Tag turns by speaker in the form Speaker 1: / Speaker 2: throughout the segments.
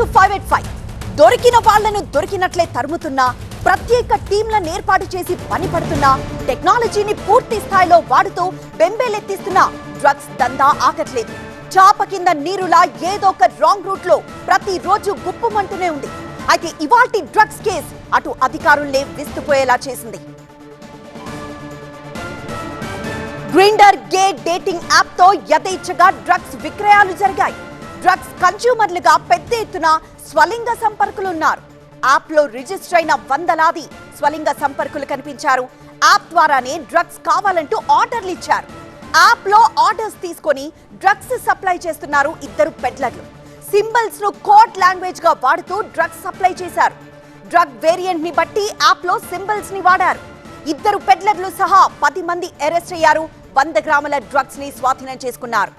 Speaker 1: To 585. దొరికిన వాళ్లను దొరికినట్లే తరుముతున్నా, ప్రత్యేక టీంలను ఏర్పాటు చేసి పని పడుతున్నా, టెక్నాలజీని పూర్తి స్థాయిలో వాడుతూ బెంబేలెత్తిస్తున్నా డ్రగ్స్ దందా ఆగట్లేదు. చాప కింద నీరులా ఏదో ఒక రాంగ్ రూట్ లో ప్రతిరోజు గుప్పుమంటూనే ఉంది. అయితే ఇవాల్టి డ్రగ్స్ కేసు అటు అధికారులే విస్తుపోయేలా చేసింది. గ్రైండర్ గే డేటింగ్ యాప్ తో యథేచ్ఛగా డ్రగ్స్ విక్రయాలు జరిగాయి. డ్రగ్స్ కన్స్యూమర్లుగా పెద్ద ఎత్తున స్వలింగ సంపర్కులున్నారు. యాప్ లో రిజిస్టర్ అయిన వందలాది స్వలింగ సంపర్కులు కనిపించారు. యాప్ ద్వారానే డ్రగ్స్ కావాలంటూ ఆర్డర్లు ఇచ్చారు. యాప్ లో ఆర్డర్స్ తీసుకొని డ్రగ్స్ సప్లై చేస్తున్నారు ఇద్దరు పెడ్లర్లు. సింబల్స్ ను కోడ్ లాంగ్వేజ్ గా వాడుతూ డ్రగ్స్ సప్లై చేశారు. డ్రగ్ వేరియంట్ ని బట్టి యాప్ లో సింబల్స్ ని వాడారు. ఇద్దరు పెడ్లర్లు సహా 10 మంది అరెస్ట్ అయ్యారు. 100 గ్రాముల డ్రగ్స్ ని స్వాధీనం చేసుకున్నారు.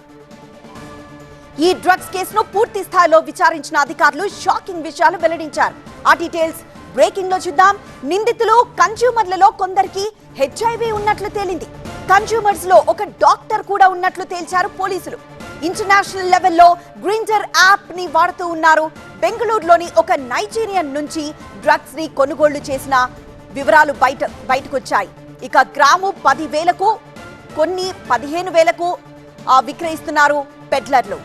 Speaker 1: ఈ డ్రగ్స్ కేసును పూర్తి స్థాయిలో విచారించిన అధికారులు షాకింగ్ విషయాలు వెల్లడించారు. ఆ డీటెయిల్స్ బ్రేకింగ్ లో చూద్దాం. నిందితులు కన్స్యూమర్లలో కొందరికి HIV ఉన్నట్లు తేలింది. కన్స్యూమర్స్ లో ఒక డాక్టర్ కూడా ఉన్నట్లు తేల్చారు పోలీసులు. ఇంటర్నేషనల్ లెవెల్లో గ్రైండర్ యాప్ ని వాడుతూ ఉన్నారు. బెంగళూరులోని ఒక నైజీరియన్ నుంచి డ్రగ్స్ ని కొనుగోళ్లు చేసిన వివరాలు బయటకొచ్చాయి. ఇక గ్రాము 10,000కు, కొన్ని 15,000కు విక్రయిస్తున్నారు పెడ్లర్లు.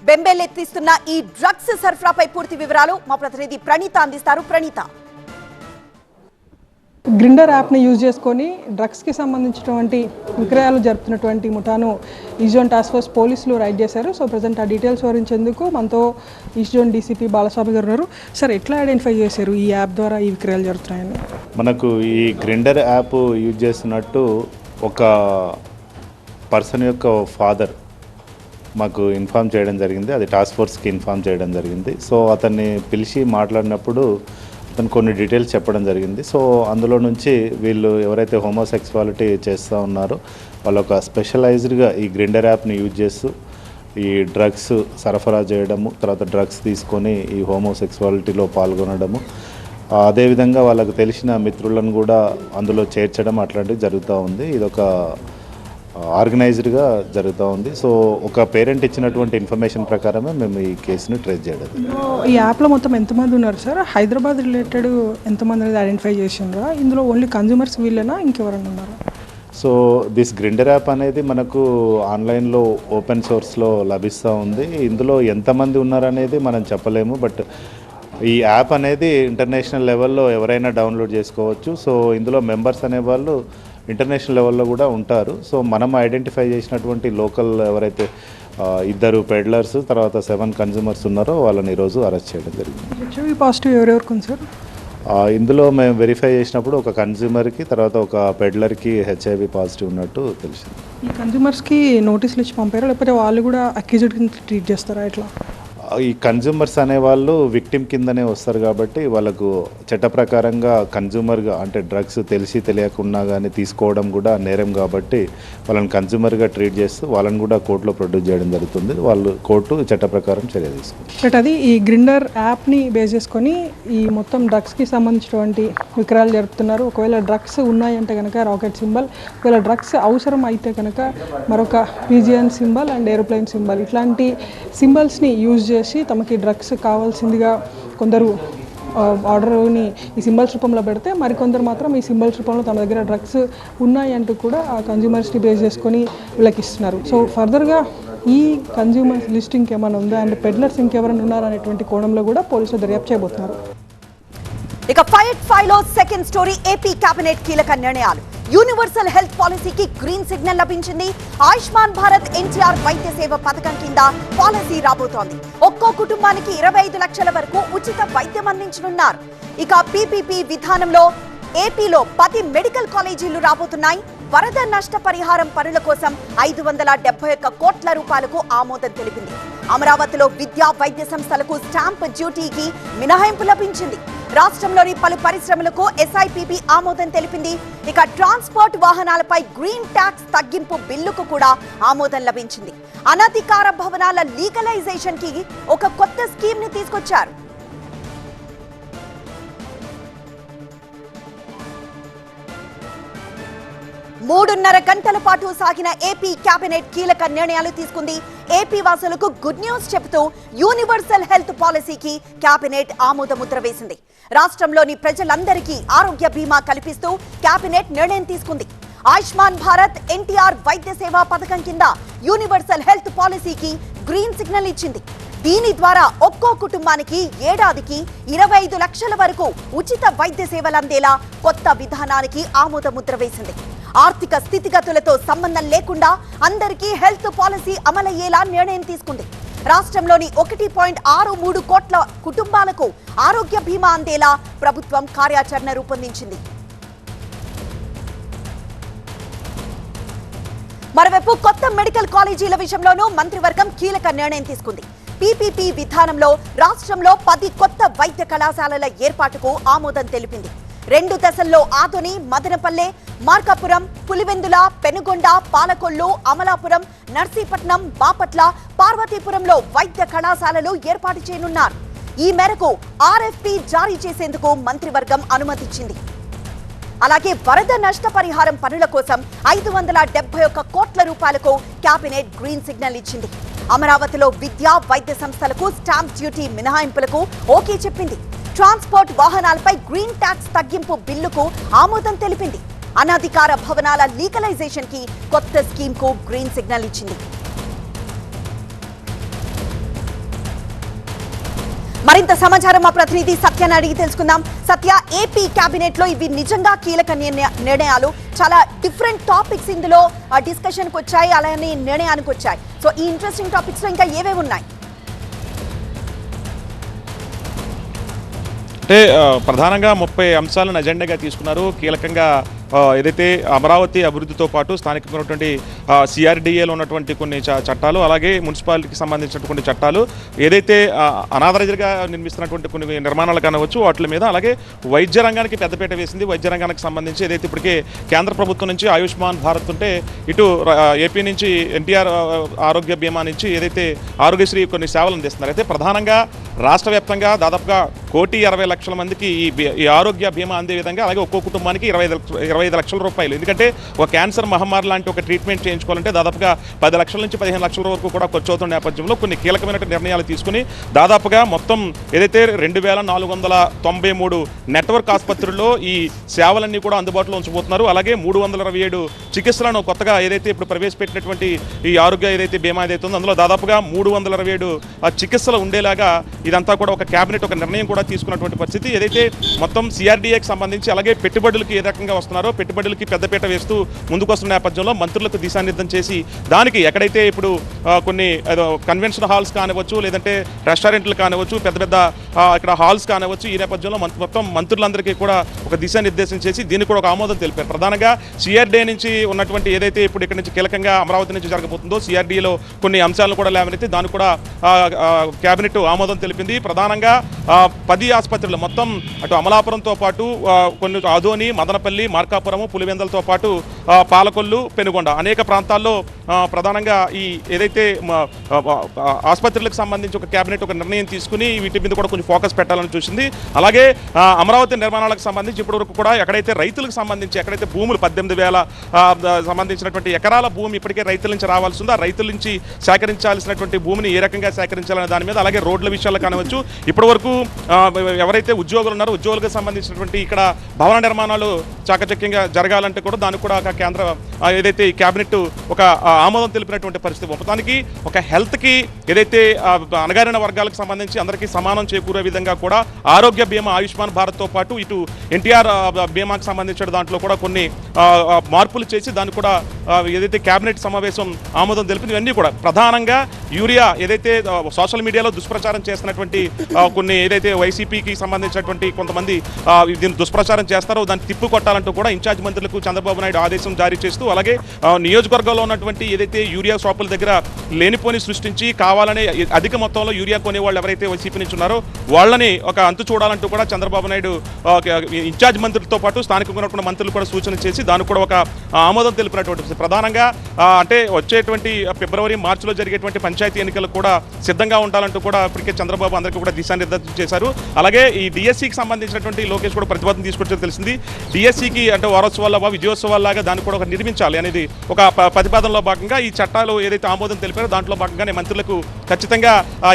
Speaker 1: బెంబేలెత్తిస్తున్న ఈ డ్రగ్స్ సరఫరాపై పూర్తి వివరాలు మా ప్రతినిధి ప్రణీత అందిస్తారు. ప్రణీత,
Speaker 2: గ్రైండర్ యాప్ని యూజ్ చేసుకొని డ్రగ్స్కి సంబంధించినటువంటి విక్రయాలు జరుపుతున్నటువంటి ముఠాను ఈస్ట్ జోన్ టాస్క్ ఫోర్స్ పోలీసులు రైడ్ చేశారు. సో ప్రజెంట్ ఆ డీటెయిల్స్ వివరించేందుకు మనతో ఈస్ట్ జోన్ డీసీపీ బాలస్వామి గారు ఉన్నారు. సార్, ఎట్లా ఐడెంటిఫై చేశారు ఈ యాప్ ద్వారా ఈ విక్రయాలు జరుగుతున్నాయని?
Speaker 3: మనకు ఈ గ్రైండర్ యాప్ యూజ్ చేస్తున్నట్టు ఒక పర్సన్ యొక్క ఫాదర్ మాకు ఇన్ఫామ్ చేయడం జరిగింది. అది టాస్క్ ఫోర్స్కి ఇన్ఫామ్ చేయడం జరిగింది. సో అతన్ని పిలిచి మాట్లాడినప్పుడు అతను కొన్ని డీటెయిల్స్ చెప్పడం జరిగింది. సో అందులో నుంచి వీళ్ళు ఎవరైతే హోమోసెక్సువాలిటీ చేస్తూ ఉన్నారో వాళ్ళు ఒక స్పెషలైజ్డ్గా ఈ గ్రైండర్ యాప్ని యూజ్ చేస్తూ ఈ డ్రగ్స్ సరఫరా చేయడము, తర్వాత డ్రగ్స్ తీసుకొని ఈ హోమోసెక్సువాలిటీలో పాల్గొనడము, అదేవిధంగా వాళ్ళకు తెలిసిన మిత్రులను కూడా అందులో చేర్చడం అట్లాంటివి జరుగుతూ ఉంది. ఇదొక ఆర్గనైజ్డ్గా జరుగుతూ ఉంది. సో ఒక పేరెంట్ ఇచ్చినటువంటి ఇన్ఫర్మేషన్ ప్రకారమే మేము ఈ కేసుని ట్రేస్ చేయడం.
Speaker 2: ఈ యాప్లో మొత్తం ఎంతమంది ఉన్నారు సార్? హైదరాబాద్ రిలేటెడ్ ఎంతమంది అనేది ఐడెంటిఫై చేసిండ్రా? ఇందులో ఓన్లీ కన్జ్యూమర్స్ వీళ్ళేనా, ఇంకెవరైనా ఉన్నారా?
Speaker 3: సో దిస్ గ్రైండర్ యాప్ అనేది మనకు ఆన్లైన్లో ఓపెన్ సోర్స్లో లభిస్తూ ఉంది. ఇందులో ఎంతమంది ఉన్నారనేది మనం చెప్పలేము. బట్ ఈ యాప్ అనేది ఇంటర్నేషనల్ లెవెల్లో ఎవరైనా డౌన్లోడ్ చేసుకోవచ్చు. సో ఇందులో మెంబర్స్ అనేవాళ్ళు ఇంటర్నేషనల్ లెవెల్లో కూడా ఉంటారు. సో మనం ఐడెంటిఫై చేసినటువంటి లోకల్ ఎవరైతే ఇద్దరు పెడ్లర్స్, తర్వాత 7 కన్జ్యూమర్స్ ఉన్నారో వాళ్ళని ఈరోజు అరెస్ట్ చేయడం జరిగింది.
Speaker 2: HIV పాజిటివ్ ఎవరెవరికి ఉంది సార్?
Speaker 3: ఇందులో మేము వెరిఫై చేసినప్పుడు ఒక కన్జ్యూమర్కి, తర్వాత ఒక పెడ్లర్కి HIV పాజిటివ్ ఉన్నట్టు తెలిసింది.
Speaker 2: ఈ కన్జ్యూమర్స్కి నోటీసులు ఇచ్చి పంపారా, లేకపోతే వాళ్ళు కూడా అక్యూజ్డ్ కింద ట్రీట్ చేస్తారా? ఎట్లా?
Speaker 3: ఈ కన్జ్యూమర్స్ అనేవాళ్ళు విక్టిమ్ కిందనే వస్తారు కాబట్టి వాళ్ళకు చట్ట ప్రకారంగా కన్జ్యూమర్గా, అంటే డ్రగ్స్ తెలిసి తెలియకుండా కానీ తీసుకోవడం కూడా నేరం కాబట్టి వాళ్ళని కన్జ్యూమర్గా ట్రీట్ చేస్తూ వాళ్ళని కూడా కోర్టులో ప్రొడ్యూస్ చేయడం జరుగుతుంది. వాళ్ళు కోర్టు చట్ట ప్రకారం చర్య తీసుకుంది.
Speaker 2: బట్ అది ఈ గ్రైండర్ యాప్ని బేస్ చేసుకొని ఈ మొత్తం డ్రగ్స్కి సంబంధించినటువంటి విక్రయాలు జరుపుతున్నారు. ఒకవేళ డ్రగ్స్ ఉన్నాయంటే కనుక రాకెట్ సింబల్, ఒకవేళ డ్రగ్స్ అవసరం అయితే కనుక మరొక పిజిఎన్ సింబల్ అండ్ ఏరోప్లేన్ సింబల్, ఇట్లాంటి సింబల్స్ని యూజ్ చేసి తమకి డ్రగ్స్ కావాల్సిందిగా కొందరు ఆర్డర్ని ఈ సింబల్స్ రూపంలో పెడితే, మరికొందరు మాత్రం ఈ సింబల్స్ రూపంలో తమ దగ్గర డ్రగ్స్ ఉన్నాయంటూ కూడా ఆ కన్జ్యూమర్స్ని బేస్ చేసుకొని వీళ్ళకి ఇస్తున్నారు. సో ఫర్దర్గా ఈ కన్జ్యూమర్స్ లిస్టింగ్ ఏమైనా ఉందా అండ్ పెడ్లర్స్ ఇంకెవరైనా ఉన్నారనేటువంటి కోణంలో కూడా పోలీసులు దర్యాప్తు చేయబోతున్నారు.
Speaker 1: ఇక 585లో సెకండ్ స్టోరీ, ఏపీ కేబినెట్ కీలక నిర్ణయాలు. యూనివర్సల్ హెల్త్ పాలసీకి గ్రీన్ సిగ్నల్ లభించింది. ఆయుష్మాన్ భారత్ ఎన్టీఆర్ వైద్య సేవ పథకం కింద పాలసీ రాబోతోంది. ఒక్కో కుటుంబానికి 25 లక్షల వరకు ఉచిత వైద్యం అందించనున్నారు. ఇక PPP విధానంలో ఏపీలో 10 మెడికల్ కాలేజీలు రాబోతున్నాయి. వరద నష్ట పరిహారం పనుల కోసం 571 కోట్ల రూపాయలకు ఆమోదం తెలిపింది. అమరావతిలో విద్యా వైద్య సంస్థలకు స్టాంప్ డ్యూటీకి మినహాయింపు లభించింది. రాష్ట్రంలోని పలు పరిశ్రమలకు SIPP ఆమోదం తెలిపింది. ఇక ట్రాన్స్పోర్ట్ వాహనాలపై గ్రీన్ ట్యాక్స్ తగ్గింపు బిల్లుకు కూడా ఆమోదం లభించింది. అనధికార భవనాల లీగలైజేషన్ కి ఒక కొత్త స్కీమ్ ని తీసుకొచ్చారు. 3.5 గంటల పాటు సాగిన ఏపీ కేబినెట్ కీలక నిర్ణయాలు తీసుకుంది. ఏపీ వాసులకు గుడ్ న్యూస్ చెబుతూ యూనివర్సల్ హెల్త్ పాలసీకి కేబినెట్ ఆమోదముద్ర వేసింది. రాష్ట్రంలోని ప్రజలందరికీ ఆరోగ్య బీమా కల్పిస్తూ కేబినెట్ నిర్ణయం తీసుకుంది. ఆయుష్మాన్ భారత్ ఎన్టీఆర్ వైద్య సేవా పథకం కింద యూనివర్సల్ హెల్త్ పాలసీకి గ్రీన్ సిగ్నల్ ఇచ్చింది. దీని ద్వారా ఒక్కో కుటుంబానికి ఏడాదికి 25 లక్షల వరకు ఉచిత వైద్య సేవలు అందేలా కొత్త విధానానికి ఆమోదముద్ర వేసింది. ఆర్థిక స్థితిగతులతో సంబంధం లేకుండా అందరికీ హెల్త్ పాలసీ అమలయ్యేలా నిర్ణయం తీసుకుంది. రాష్ట్రంలోని 1.63 కోట్ల కుటుంబాలకు ఆరోగ్య బీమా అందేలా ప్రభుత్వం కార్యాచరణ రూపొందించింది. మరోవైపు కొత్త మెడికల్ కాలేజీల విషయంలోనూ మంత్రివర్గం కీలక నిర్ణయం తీసుకుంది. పీపీపీ విధానంలో రాష్ట్రంలో 10 కొత్త వైద్య కళాశాలల ఏర్పాటుకు ఆమోదం తెలిపింది. 2 దశల్లో ఆదోని, మదనపల్లె, మార్కాపురం, పులివెందుల, పెనుగొండ, పాలకొల్లు, అమలాపురం, నర్సీపట్నం, బాపట్ల, పార్వతీపురంలో వైద్య కళాశాలలు ఏర్పాటు చేయనున్నారు. ఈ మేరకు ఆర్ఎఫ్పీ జారీ చేసేందుకు మంత్రివర్గం అనుమతిచ్చింది. అలాగే వరద నష్టపరిహారం పనుల కోసం 571 కోట్ల రూపాయలకు కేబినెట్ గ్రీన్ సిగ్నల్ ఇచ్చింది. అమరావతిలో విద్యా, వైద్య సంస్థలకు స్టాంప్ డ్యూటీ మినహాయింపులకు ఓకే చెప్పింది. ట్రాన్స్పోర్ట్ వాహనాలపై గ్రీన్ ట్యాక్స్ తగ్గింపు బిల్లుకు ఆమోదం తెలిపింది. అనధికార భవనాల లీగలైజేషన్ కి కొత్త స్కీమ్ కు గ్రీన్ సిగ్నల్ ఇచ్చింది. మరింత సమాచారం మా ప్రతినిధి సత్యాన్ని అడిగి తెలుసుకుందాం. సత్య, ఏపీ కేబినెట్ లో ఇవి నిజంగా కీలక నిర్ణయాలు, చాలా డిఫరెంట్ టాపిక్స్ ఇందులో డిస్కషన్కి వచ్చాయి, అలానే నిర్ణయానికి వచ్చాయి. సో ఈ ఇంట్రెస్టింగ్ టాపిక్స్ లో ఇంకా ఏవేవి ఉన్నాయి?
Speaker 4: అంటే ప్రధానంగా 30 అంశాలను అజెండాగా తీసుకున్నారు. కీలకంగా ఏదైతే అమరావతి అభివృద్ధితో పాటు స్థానికమైనటువంటి సిఆర్డీఏలో ఉన్నటువంటి కొన్ని చట్టాలు, అలాగే మున్సిపాలిటీకి సంబంధించినటువంటి చట్టాలు, ఏదైతే అనాథరైజ్గా నిర్మిస్తున్నటువంటి కొన్ని నిర్మాణాలు కానవచ్చు వాటి మీద, అలాగే వైద్య రంగానికి పెద్దపీట వేసింది. వైద్య రంగానికి సంబంధించి ఏదైతే ఇప్పటికే కేంద్ర ప్రభుత్వం నుంచి ఆయుష్మాన్ భారత్ ఉంటే, ఇటు ఏపీ నుంచి ఎన్టీఆర్ ఆరోగ్య బీమా నుంచి ఏదైతే ఆరోగ్యశ్రీ కొన్ని సేవలు అందిస్తున్నారు. అయితే ప్రధానంగా రాష్ట్ర వ్యాప్తంగా దాదాపుగా 1,60,00,000 మందికి ఈ ఆరోగ్య బీమా అందే విధంగా, అలాగే ఒక్కో కుటుంబానికి 25 లక్షల రూపాయలు. ఎందుకంటే ఒక క్యాన్సర్ మహమ్మారి లాంటి ఒక ట్రీట్మెంట్ చేయించుకోవాలంటే దాదాపుగా 10 లక్షల నుంచి 15 లక్షల వరకు కూడా ఖర్చు అవుతున్న నేపథ్యంలో కొన్ని కీలకమైన నిర్ణయాలు తీసుకుని దాదాపుగా మొత్తం ఏదైతే 2,493 నెట్వర్క్ ఆసుపత్రుల్లో ఈ సేవలన్నీ కూడా అందుబాటులో ఉంచబోతున్నారు. అలాగే 327 చికిత్సలను కొత్తగా ఏదైతే ఇప్పుడు ప్రవేశపెట్టినటువంటి ఈ ఆరోగ్య ఏదైతే బీమా ఏదైతే ఉందో అందులో దాదాపుగా 327 చికిత్సలు ఉండేలాగా ఇదంతా కూడా ఒక కేబినెట్ ఒక నిర్ణయం కూడా తీసుకున్నటువంటి పరిస్థితి. ఏదైతే మొత్తం సిఆర్డీఏకి సంబంధించి అలాగే పెట్టుబడులకి ఏ రకంగా వస్తున్నారో పెట్టుబడులకి పెద్దపీట వేస్తూ ముందుకు వస్తున్న నేపథ్యంలో మంత్రులకు దిశానిర్దేశం చేసి దానికి ఎక్కడైతే ఇప్పుడు కొన్ని కన్వెన్షన్ హాల్స్ కానివచ్చు, లేదంటే రెస్టారెంట్లు కానివచ్చు, పెద్ద పెద్ద ఇక్కడ హాల్స్ కానివచ్చు, ఈ నేపథ్యంలో మొత్తం మంత్రులందరికీ కూడా ఒక దిశానిర్దేశం చేసి దీనికి కూడా ఒక ఆమోదం తెలిపారు. ప్రధానంగా సిఆర్డీఏ నుంచి ఉన్నటువంటి ఏదైతే ఇప్పుడు ఇక్కడ నుంచి కీలకంగా అమరావతి నుంచి జరగబోతుందో సిఆర్డీఏలో కొన్ని అంశాలను కూడా లేవనైతే దానికి కూడా కేబినెట్ ఆమోదం తెలిపింది. ప్రధానంగా 10 ఆసుపత్రులు మొత్తం అటు అమలాపురంతో పాటు కొన్ని ఆదోని, మదనపల్లి, మార్కాపురము, పులివెందలతో పాటు పాలకొల్లు, పెనుగొండ అనేక ప్రాంతాల్లో ప్రధానంగా ఈ ఏదైతే ఆసుపత్రులకు సంబంధించి ఒక కేబినెట్ ఒక నిర్ణయం తీసుకుని వీటి మీద కూడా కొంచెం ఫోకస్ పెట్టాలని చూసింది. అలాగే అమరావతి నిర్మాణాలకు సంబంధించి ఇప్పటివరకు కూడా ఎక్కడైతే రైతులకు సంబంధించి ఎక్కడైతే భూములు 18,000 సంబంధించిన ఎకరాల భూమి ఇప్పటికే రైతుల నుంచి రావాల్సి ఉందో, ఆ రైతుల నుంచి సేకరించాల్సినటువంటి భూమిని ఏ రకంగా సేకరించాలనే దాని మీద, అలాగే రోడ్ల విషయాలు కానివచ్చు, ఇప్పటివరకు ఎవరైతే ఉద్యోగులు ఉన్నారో ఉద్యోగులకు సంబంధించినటువంటి ఇక్కడ భవన నిర్మాణాలు చాకచక్యంగా జరగాలంటే కూడా దానికి కూడా ఒక కేంద్ర ఏదైతే ఈ కేబినెట్ ఒక ఆమోదం తెలిపినటువంటి పరిస్థితి. మొత్తానికి ఒక హెల్త్కి ఏదైతే అణగారిన వర్గాలకు సంబంధించి అందరికీ సమానం చేకూరే విధంగా కూడా ఆరోగ్య బీమా ఆయుష్మాన్ భారత్తో పాటు ఇటు ఎన్టీఆర్ బీమాకి సంబంధించిన దాంట్లో కూడా కొన్ని మార్పులు చేసి దాన్ని కూడా ఏదైతే కేబినెట్ సమావేశం ఆమోదం తెలిపింది. ఇవన్నీ కూడా ప్రధానంగా యూరియా ఏదైతే సోషల్ మీడియాలో దుష్ప్రచారం చేస్తున్నటువంటి కొన్ని ఏదైతే వైసీపీకి సంబంధించినటువంటి కొంతమంది దీన్ని దుష్ప్రచారం చేస్తారో దాన్ని తిప్పికొట్టాలంటూ కూడా ఇన్ఛార్జ్ మంత్రులకు చంద్రబాబు నాయుడు ఆదేశం జారీ చేస్తూ, అలాగే నియోజకవర్గంలో ఉన్నటువంటి ఏదైతే యూరియా షాపుల దగ్గర లేనిపోని సృష్టించి కావాలనే అధిక మొత్తంలో యూరియా కొనేవాళ్ళు ఎవరైతే వైసీపీ నుంచి ఉన్నారో వాళ్ళని ఒక అంతు చూడాలంటూ కూడా చంద్రబాబు నాయుడు ఇన్ఛార్జ్ మంత్రులతో పాటు స్థానికంగా ఉన్నటువంటి మంత్రులు కూడా సూచన చేసి దానికి కూడా ఒక ఆమోదం తెలిపినటువంటి ప్రధానంగా అంటే వచ్చేటువంటి ఫిబ్రవరి మార్చిలో జరిగేటువంటి పంచాయతీ ఎన్నికలకు కూడా సిద్ధంగా ఉండాలంటూ కూడా ఇప్పటికే చంద్రబాబు అందరికీ కూడా దిశానిర్దేశం చేశారు. అలాగే ఈ డిఎస్సికి సంబంధించినటువంటి లోకేష్ కూడా ప్రతిపాదన తీసుకొచ్చేది తెలిసింది. డిఎస్సికి అంటే వారోత్సవాల విజయోత్సవాల్లాగా దాన్ని కూడా ఒక నిర్మించాలి అనేది ఒక ప్రతిపాదనలో భాగంగా ఈ చట్టాలు ఏదైతే ఆమోదం తెలిపారో దాంట్లో భాగంగానే మంత్రులకు ఖచ్చితంగా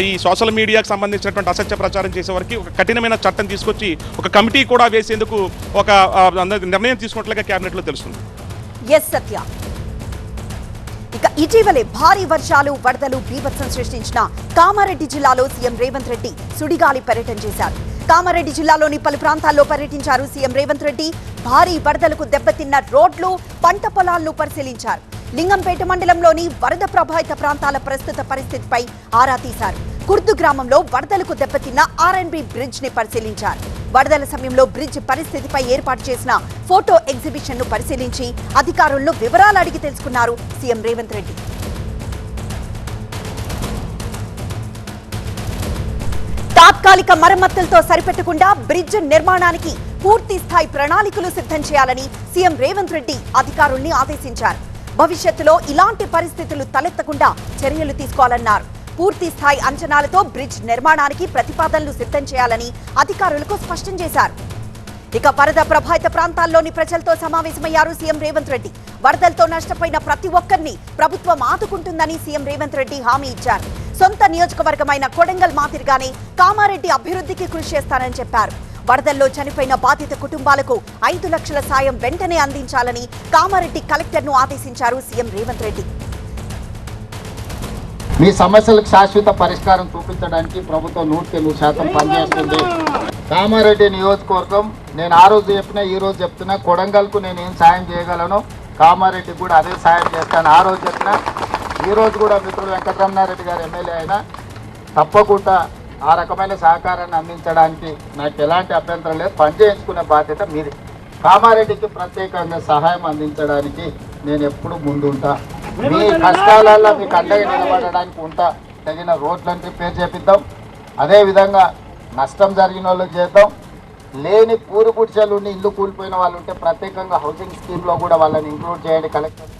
Speaker 4: ఈ సోషల్ మీడియాకు సంబంధించినటువంటి అసత్య ప్రచారం చేసే వరకు ఒక కఠినమైన చట్టం తీసుకొచ్చి ఒక కమిటీ కూడా వేసేందుకు ఒక నిర్ణయం తీసుకున్నట్లుగా కేబినెట్లో తెలుస్తుంది.
Speaker 1: ఎస్ సత్య. ఇక ఇటీవలే భారీ వర్షాలు వరదలు బీభత్సం సృష్టించిన కామారెడ్డి జిల్లాలో సీఎం రేవంత్ రెడ్డి సుడిగాలి పర్యటన చేశారు. కామారెడ్డి జిల్లాలోని పలు ప్రాంతాల్లో పర్యటించారు సీఎం రేవంత్ రెడ్డి. భారీ వరదలకు దెబ్బతిన్న రోడ్లు, పంట పొలాలను పరిశీలించారు. లింగంపేట మండలంలోని వరద ప్రభావిత ప్రాంతాల ప్రస్తుత పరిస్థితిపై ఆరా తీశారు. కుర్దు గ్రామంలో వరదలకు దెబ్బతిన్న ఆర్ఎన్బి బ్రిడ్జ్ ని పరిశీలించారు. వరదల సమయంలో బ్రిడ్జ్ పరిస్థితిపై ఏర్పాటు చేసిన ఫోటో ఎగ్జిబిషన్ ను పరిశీలించి అధికారులను వివరాలు అడిగి తెలుసుకున్నారు సీఎం రేవంత్ రెడ్డి. తాత్కాలిక మరమ్మతులతో సరిపెట్టకుండా బ్రిడ్జ్ నిర్మాణానికి పూర్తి స్థాయి ప్రణాళికలు సిద్ధం చేయాలని సీఎం రేవంత్ రెడ్డి అధికారుల్ని ఆదేశించారు. భవిష్యత్తులో ఇలాంటి పరిస్థితులు తలెత్తకుండా చర్యలు తీసుకోవాలన్నారు. పూర్తి స్థాయి అంచనాలతో బ్రిడ్జ్ నిర్మాణానికి ప్రతిపాదనలు సిద్ధం చేయాలని అధికారులకు స్పష్టం చేశారు. ఇక వరద ప్రభావిత ప్రాంతాల్లోని ప్రజలతో సమావేశమయ్యారు సీఎం రేవంత్ రెడ్డి. వరదలతో నష్టపోయిన ప్రతి ఒక్కరిని ప్రభుత్వం ఆదుకుంటుందని సీఎం రేవంత్ రెడ్డి హామీ ఇచ్చారు. సొంత నియోజకవర్గమైన కొడంగల్ మాదిరిగానే కామారెడ్డి అభివృద్ధికి కృషి చేస్తానని చెప్పారు. వరదల్లో చనిపోయిన బాధిత కుటుంబాలకు 5 లక్షల సాయం వెంటనే అందించాలని కామారెడ్డి కలెక్టర్ను ఆదేశించారు సీఎం రేవంత్ రెడ్డి.
Speaker 5: మీ సమస్యలకు శాశ్వత పరిష్కారం చూపించడానికి ప్రభుత్వం 100% పనిచేస్తుంది. కామారెడ్డి నియోజకవర్గం నేను ఆ రోజు చెప్పినా ఈ రోజు చెప్తున్నా, కొడంగల్కు నేను ఏం సాయం చేయగలను కామారెడ్డి కూడా అదే సాయం చేస్తాను. ఆ రోజు చెప్పినా ఈ రోజు కూడా మిత్రుడు వెంకటరమణారెడ్డి గారు ఎమ్మెల్యే అయినా తప్పకుండా ఆ రకమైన సహకారాన్ని అందించడానికి నాకు ఎలాంటి అభ్యంతరం లేదు. పనిచేయించుకునే బాధ్యత మీది. కామారెడ్డికి ప్రత్యేకంగా సహాయం అందించడానికి నేను ఎప్పుడు ముందుంటా. మీ కష్టాలలో మీకు అండగా నిలబడడానికి ఉంటా. తగిన రోడ్లను రిపేర్ చేపిద్దాం. అదేవిధంగా నష్టం జరిగిన వాళ్ళకి చేద్దాం. లేని పూరి గుడిసెలు ఉండి ఇల్లు కూలిపోయిన వాళ్ళు ఉంటే ప్రత్యేకంగా హౌసింగ్ స్కీమ్లో కూడా వాళ్ళని ఇంక్లూడ్ చేయండి కలెక్టర్.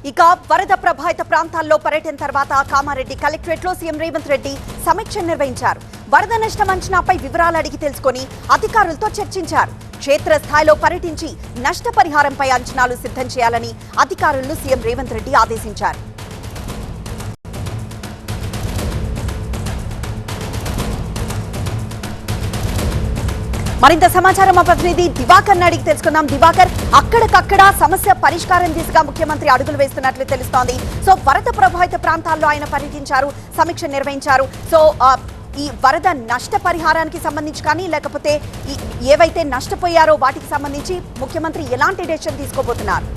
Speaker 1: ఇక వరద ప్రభావిత ప్రాంతాల్లో పర్యటన తర్వాత కామారెడ్డి కలెక్టరేట్ లో సీఎం రేవంత్ రెడ్డి సమీక్ష నిర్వహించారు. వరద నష్టం అంచనాపై వివరాలు అడిగి తెలుసుకొని అధికారులతో చర్చించారు. క్షేత్రస్థాయిలో పర్యటించి నష్టపరిహారంపై అంచనాలు సిద్ధం చేయాలని అధికారులను సీఎం రేవంత్ రెడ్డి ఆదేశించారు. మరింత సమాచారం మా ప్రతినిధి దివాకర్ అడిగి తెలుసుకుందాం. దివాకర్, అక్కడికక్కడ సమస్య పరిష్కారం దిశగా ముఖ్యమంత్రి అడుగులు వేస్తున్నట్లు తెలుస్తోంది. సో వరద ప్రభావిత ప్రాంతాల్లో ఆయన పర్యటించారు, సమీక్ష నిర్వహించారు. సో ఈ వరద నష్ట పరిహారానికి సంబంధించి కానీ లేకపోతే ఏవైతే నష్టపోయారో వాటికి సంబంధించి ముఖ్యమంత్రి ఎలాంటి డెసిషన్ తీసుకోబోతున్నారు?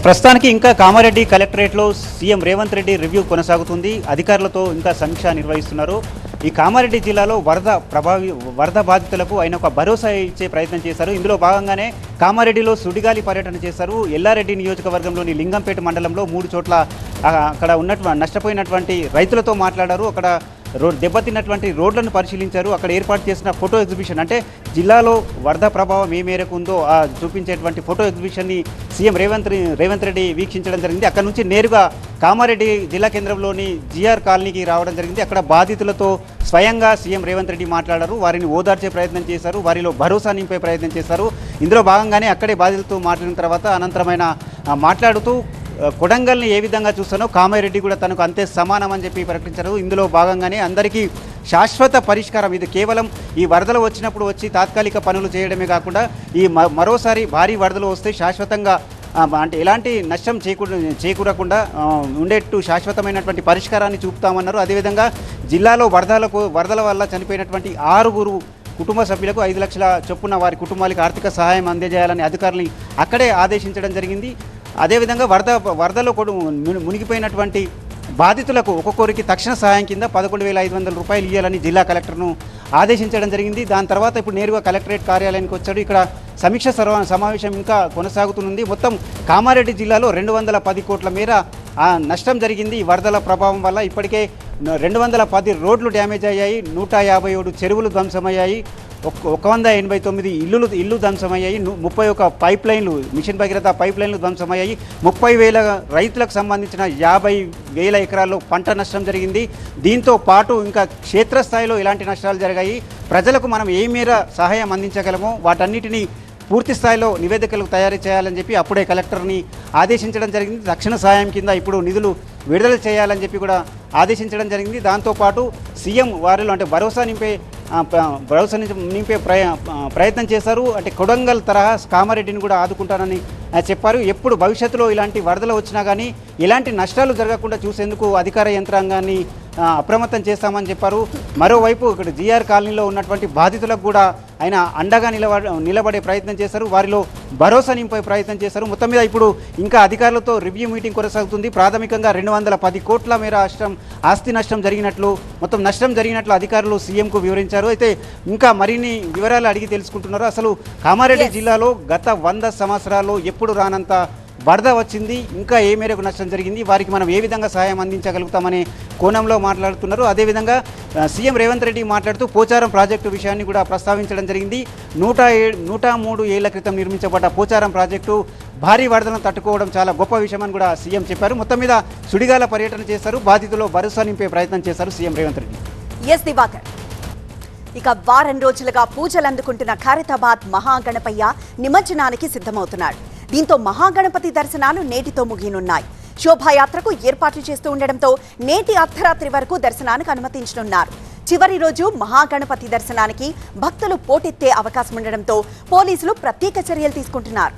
Speaker 6: ప్రస్తుతానికి ఇంకా కామారెడ్డి కలెక్టరేట్లో సీఎం రేవంత్ రెడ్డి రివ్యూ కొనసాగుతుంది. అధికారులతో ఇంకా సమీక్ష నిర్వహిస్తున్నారు. ఈ కామారెడ్డి జిల్లాలో వరద బాధితులకు ఆయన ఒక భరోసా ఇచ్చే ప్రయత్నం చేశారు. ఇందులో భాగంగానే కామారెడ్డిలో సుడిగాలి పర్యటన చేశారు. ఎల్లారెడ్డి నియోజకవర్గంలోని లింగంపేట మండలంలో 3 చోట్ల అక్కడ నష్టపోయినటువంటి రైతులతో మాట్లాడారు. అక్కడ దెబ్బతిన్నటువంటి రోడ్లను పరిశీలించారు. అక్కడ ఏర్పాటు చేసిన ఫోటో ఎగ్జిబిషన్, అంటే జిల్లాలో వరద ప్రభావం ఏ మేరకు ఉందో చూపించేటువంటి ఫోటో ఎగ్జిబిషన్ని సీఎం రేవంత్ రెడ్డి వీక్షించడం జరిగింది. అక్కడ నుంచి నేరుగా కామారెడ్డి జిల్లా కేంద్రంలోని జిఆర్ కాలనీకి రావడం జరిగింది. అక్కడ బాధితులతో స్వయంగా సీఎం రేవంత్ రెడ్డి మాట్లాడారు. వారిని ఓదార్చే ప్రయత్నం చేశారు, వారిలో భరోసా నింపే ప్రయత్నం చేశారు. ఇందులో భాగంగానే అక్కడే బాధితులతో మాట్లాడిన తర్వాత అనంతరమైన మాట్లాడుతూ కొడంగల్ని ఏ విధంగా చూస్తానో కామారెడ్డి కూడా తనకు అంతే సమానం అని చెప్పి ప్రకటించారు. ఇందులో భాగంగానే అందరికీ శాశ్వత పరిష్కారం, ఇది కేవలం ఈ వరదలు వచ్చినప్పుడు వచ్చి తాత్కాలిక పనులు చేయడమే కాకుండా ఈ మరోసారి భారీ వరదలు వస్తే శాశ్వతంగా అంటే ఎలాంటి నష్టం చేకూరకుండా ఉండేట్టు శాశ్వతమైనటువంటి పరిష్కారాన్ని చూపుతామన్నారు. అదేవిధంగా జిల్లాలో వరదల వల్ల చనిపోయినటువంటి 6 కుటుంబ సభ్యులకు 5 లక్షల చొప్పున వారి కుటుంబాలకు ఆర్థిక సహాయం అందజేయాలని అధికారులని అక్కడే ఆదేశించడం జరిగింది. అదేవిధంగా వరదలో మునిగిపోయినటువంటి బాధితులకు ఒక్కొక్కరికి తక్షణ సహాయం కింద 11,500 రూపాయలు ఇవ్వాలని జిల్లా కలెక్టర్ను ఆదేశించడం జరిగింది. దాని తర్వాత ఇప్పుడు నేరుగా కలెక్టరేట్ కార్యాలయానికి వచ్చాడు. ఇక్కడ సమీక్ష సమావేశం ఇంకా కొనసాగుతుంది. మొత్తం కామారెడ్డి జిల్లాలో 210 కోట్ల మేర నష్టం జరిగింది ఈ వరదల ప్రభావం వల్ల. ఇప్పటికే 210 రోడ్లు డ్యామేజ్ అయ్యాయి, 157 చెరువులు ధ్వంసమయ్యాయి, 189 ఇల్లు ధ్వంసమయ్యాయి, 31 పైప్ లైన్లు మిషన్ భగీరథ పైప్ లైన్లు ధ్వంసమయ్యాయి, 30,000 రైతులకు సంబంధించిన 50,000 ఎకరాల్లో పంట నష్టం జరిగింది. దీంతో పాటు ఇంకా క్షేత్రస్థాయిలో ఎలాంటి నష్టాలు జరిగాయి, ప్రజలకు మనం ఏ మేర సహాయం అందించగలమో వాటన్నిటినీ పూర్తి స్థాయిలో నివేదికలు తయారు చేయాలని చెప్పి అప్పుడే కలెక్టర్ని ఆదేశించడం జరిగింది. తక్షణ సహాయం కింద ఇప్పుడు నిధులు విడుదల చేయాలని చెప్పి కూడా ఆదేశించడం జరిగింది. దాంతోపాటు సీఎం వారిలో అంటే భరోసా నింపే ప్రయత్నం చేశారు. అంటే కొడంగల్ తరహా కామారెడ్డిని కూడా ఆదుకుంటానని చెప్పారు. ఎప్పుడు భవిష్యత్తులో ఇలాంటి వరదలు వచ్చినా కానీ ఎలాంటి నష్టాలు జరగకుండా చూసేందుకు అధికార యంత్రాంగాన్ని అప్రమత్తం చేస్తామని చెప్పారు. మరోవైపు ఇక్కడ జీఆర్ కాలనీలో ఉన్నటువంటి బాధితులకు కూడా ఆయన అండగా నిలబడే ప్రయత్నం చేశారు. వారిలో భరోసా నింపే ప్రయత్నం చేశారు. మొత్తం మీద ఇప్పుడు ఇంకా అధికారులతో రివ్యూ మీటింగ్ కొనసాగుతుంది. ప్రాథమికంగా 210 కోట్ల మేర ఆస్తి నష్టం జరిగినట్లు, మొత్తం నష్టం జరిగినట్లు అధికారులు సీఎంకు వివరించారు. అయితే ఇంకా మరిన్ని వివరాలు అడిగి తెలుసుకుంటున్నారు. అసలు కామారెడ్డి జిల్లాలో గత 100 సంవత్సరాల్లో ఎప్పుడు రానంత వరద వచ్చింది, ఇంకా ఏ మేరకు నష్టం జరిగింది, వారికి మనం ఏ విధంగా సహాయం అందించగలుగుతామనే కోణంలో మాట్లాడుతున్నారు. అదేవిధంగా సీఎం రేవంత్ రెడ్డి మాట్లాడుతూ పోచారం ప్రాజెక్టు విషయాన్ని కూడా ప్రస్తావించడం జరిగింది. 103 ఏళ్ల క్రితం నిర్మించబడ్డ పోచారం ప్రాజెక్టు భారీ వరదలను తట్టుకోవడం చాలా గొప్ప విషయమని కూడా సీఎం చెప్పారు. మొత్తం మీద సుడిగాల పర్యటన చేశారు. బాధితుల్లో భరోసా నింపే ప్రయత్నం చేశారు సీఎం రేవంత్ రెడ్డి.
Speaker 1: ఎస్ దివాకర్, ఇక వారం రోజులుగా పూజలు అందుకుంటున్న ఖైరతాబాద్ మహాగణపయ్య నిమజ్జనానికి సిద్ధమవుతున్నాడు. దీంతో మహాగణపతి దర్శనాలు నేటితో ముగియనున్నాయి. శోభాయాత్రకు ఏర్పాట్లు చేస్తూ ఉండడంతో నేటి అర్ధరాత్రి వరకు దర్శనానికి అనుమతించనున్నారు. చివరి రోజు మహాగణపతి దర్శనానికి భక్తులు పోటెత్తే అవకాశం ఉండడంతో పోలీసులు ప్రత్యేక చర్యలు తీసుకుంటున్నారు.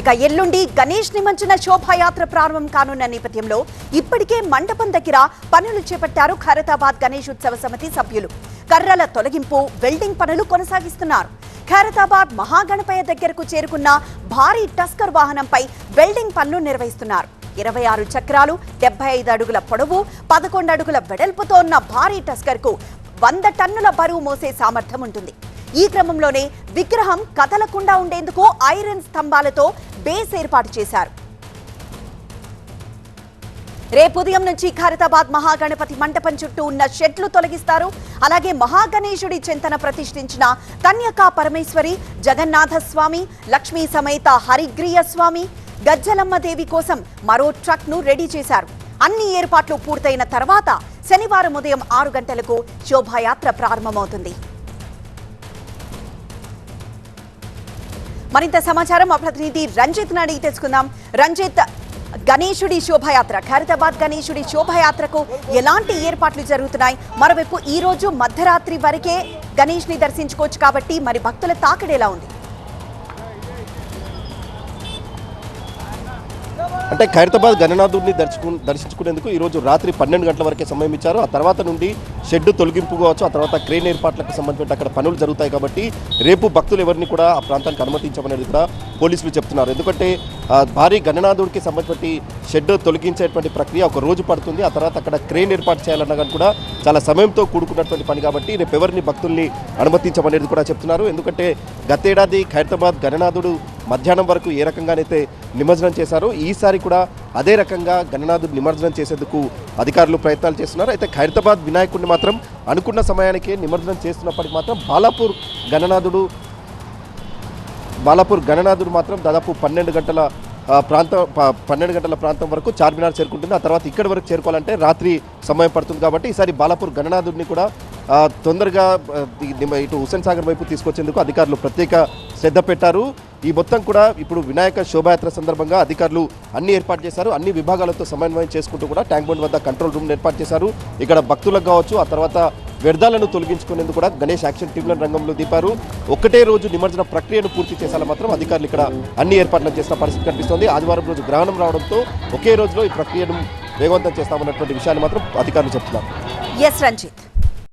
Speaker 1: ఇక ఎల్లుండి గణేష్ నిమజ్జన శోభాయాత్ర ప్రారంభం కానున్న నేపథ్యంలో ఇప్పటికే మండపం దగ్గర పనులు చేపట్టారు ఖైరతాబాద్ గణేష్ ఉత్సవ సమితి సభ్యులు. కర్రల తొలగింపు, వెల్డింగ్ పనులు కొనసాగిస్తున్నారు. ఖైరతాబాద్ మహాగణపయ్య దగ్గరకు చేరుకున్న భారీ టస్కర్ వాహనంపై వెల్డింగ్ పనులు నిర్వహిస్తున్నారు. 26 చక్రాలు, 75 అడుగుల పొడవు, 11 అడుగుల వెడల్పుతో ఉన్న భారీ టస్కర్కు 100 టన్నుల బరువు మోసే సామర్థ్యం ఉంటుంది. ఈ క్రమంలోనే విగ్రహం కదలకుండా ఉండేందుకు ఐరన్ స్తంభాలతో బేస్ ఏర్పాటు చేశారు. రేపు ఉదయం నుంచి ఖైరతాబాద్ మహాగణపతి మంటపం చుట్టూ ఉన్న షెడ్లు తొలగిస్తారు. అలాగే మహాగణేశుడి చెంతన ప్రతిష్ఠించిన కన్యకా పరమేశ్వరి, జగన్నాథ స్వామి, లక్ష్మీ సమేత హరిగ్రీయ స్వామి, గజ్జలమ్మ దేవి కోసం మరో ట్రక్ ను రెడీ చేశారు. అన్ని ఏర్పాట్లు పూర్తయిన తర్వాత శనివారం ఉదయం 6 గంటలకు శోభాయాత్ర ప్రారంభమవుతుంది. మరింత సమాచారం మా ప్రతినిధి రంజిత్ అడిగి తెలుసుకుందాం. రంజిత్, గణేశుడి శోభాయాత్ర, ఖైరతాబాద్ గణేశుడి శోభాయాత్రకు ఎలాంటి ఏర్పాట్లు జరుగుతున్నాయి? మరోవైపు ఈ రోజు మధ్యరాత్రి వరకే గణేష్ ని దర్శించుకోవచ్చు కాబట్టి మరి భక్తుల తాకిడి ఎలా ఉంది?
Speaker 7: అంటే ఖైరతాబాద్ గణనాథుడిని దర్శించుకునేందుకు ఈరోజు రాత్రి 12 గంటల వరకే సమయం ఇచ్చారు. ఆ తర్వాత నుండి షెడ్ తొలగింపు కావచ్చు, ఆ తర్వాత క్రేన్ ఏర్పాట్లకు సంబంధించిన అక్కడ పనులు జరుగుతాయి కాబట్టి రేపు భక్తులు ఎవరిని కూడా ఆ ప్రాంతానికి అనుమతించమనేది కూడా పోలీసులు చెప్తున్నారు. ఎందుకంటే భారీ గణనాథుడికి సంబంధించి షెడ్ తొలగించేటువంటి ప్రక్రియ ఒక రోజు పడుతుంది. ఆ తర్వాత అక్కడ క్రేన్ ఏర్పాటు చేయాలన్నా కానీ కూడా చాలా సమయంతో కూడుకున్నటువంటి పని కాబట్టి రేపు ఎవరిని భక్తుల్ని అనుమతించమనేది కూడా చెప్తున్నారు. ఎందుకంటే గతేడాది ఖైరతాబాద్ గణనాథుడు మధ్యాహ్నం వరకు ఏ రకంగానైతే నిమజ్జనం చేశారో ఈసారి కూడా అదే రకంగా గణనాథుడు నిమజ్జనం చేసేందుకు అధికారులు ప్రయత్నాలు చేస్తున్నారు. అయితే ఖైరతాబాద్ వినాయకుడిని మాత్రం అనుకున్న సమయానికే నిమజ్జనం చేస్తున్నప్పటికీ మాత్రం బాలాపూర్ గణనాథుడు మాత్రం దాదాపు 12 గంటల ప్రాంతం వరకు చార్మినార్ చేరుకుంటుంది. ఆ తర్వాత ఇక్కడి వరకు చేరుకోవాలంటే రాత్రి సమయం పడుతుంది కాబట్టి ఈసారి బాలాపూర్ గణనాథుడిని కూడా తొందరగా ఇటు హుస్సేన్ సాగర్ వైపు తీసుకొచ్చేందుకు అధికారులు ప్రత్యేక శ్రద్ధ పెట్టారు. ఈ మొత్తం కూడా ఇప్పుడు వినాయక శోభాయాత్ర సందర్భంగా అధికారులు అన్ని ఏర్పాటు చేశారు. అన్ని విభాగాలతో సమన్వయం చేసుకుంటూ కూడా ట్యాంక్ బండ్ వద్ద కంట్రోల్ రూమ్ ఏర్పాటు చేశారు. ఇక్కడ భక్తులకు కావచ్చు, ఆ తర్వాత వ్యర్థాలను తొలగించుకునేందుకు కూడా గణేష్ యాక్షన్ టీంలను రంగంలో దింపారు. ఒకటే రోజు నిమజ్జన ప్రక్రియను పూర్తి చేసేలా మాత్రం అధికారులు ఇక్కడ అన్ని ఏర్పాట్లు చేసిన పరిస్థితి కనిపిస్తోంది. ఆదివారం రోజు గ్రహణం రావడంతో ఒకే రోజులో ఈ ప్రక్రియను వేగవంతం చేస్తామన్నటువంటి విషయాన్ని మాత్రం అధికారులు చెప్తున్నారు.
Speaker 1: ఎస్ రంజిత్.